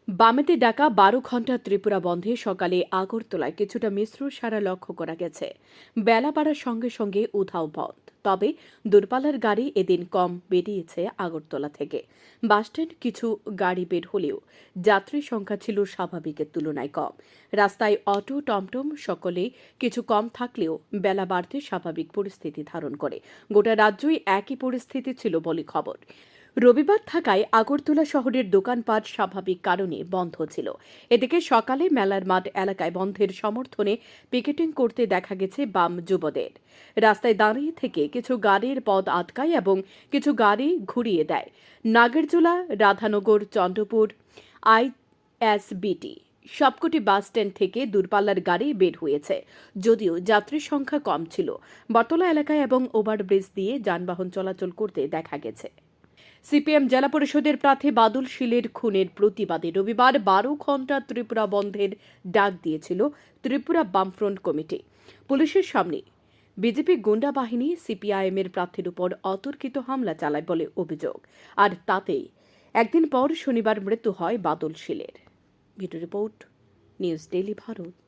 বামেতে ডাকা ১২ ঘণ্টা ত্রিপুরা বন্ধে সকালে আগরতলায় কিছুটা মিশ্র সাড়া লক্ষ্য করা গেছে। বেলা বাড়ার সঙ্গে সঙ্গে উধাও বন্ধ। তবে দূরপাল্লার গাড়ি এদিন কম বেরিয়েছে আগরতলা থেকে। বাসস্ট্যান্ড কিছু গাড়ি বের হলেও যাত্রী সংখ্যা ছিল স্বাভাবিকের তুলনায় কম। রাস্তায় অটো টমটম সকলে কিছু কম থাকলেও বেলা বাড়তে স্বাভাবিক পরিস্থিতি ধারণ করে। গোটা রাজ্যই একই পরিস্থিতি ছিল বলে খবর। রবিবার থাকায় আগরতলা শহরের দোকানপাট স্বাভাবিক কারণে বন্ধ ছিল। এদিকে সকালে মেলার মাঠ এলাকায় বন্ধের সমর্থনে পিকেটিং করতে দেখা গেছে বাম যুবদের। রাস্তায় দাঁড়িয়ে থেকে কিছু গাড়ির পথ আটকায় এবং কিছু গাড়ি ঘুরিয়ে দেয়। নাগেরজোলা, রাধানগর, চন্দ্রপুর, আইএসবিটি সবকটি বাস স্ট্যান্ড থেকে দূরপাল্লার গাড়ি বের হয়েছে। যদিও যাত্রীর সংখ্যা কম ছিল, বটতলা এলাকায় এবং ওভারব্রিজ দিয়ে যানবাহন চলাচল করতে দেখা গেছে। সিপিএম জেলা পরিষদের প্রার্থী বাদল শীলের খুনের প্রতিবাদে রবিবার ১২ ঘণ্টা ত্রিপুরা বন্ধের ডাক দিয়েছিল ত্রিপুরা বামফ্রন্ট কমিটি। পুলিশের সামনে বিজেপি গুন্ডা বাহিনী সিপিআইএমের প্রার্থীর উপর অতর্কিত হামলা চালায় বলে অভিযোগ। আর তাতেই একদিন পর শনিবার মৃত্যু হয় বাদল শীলের। Video report, news daily Bharat.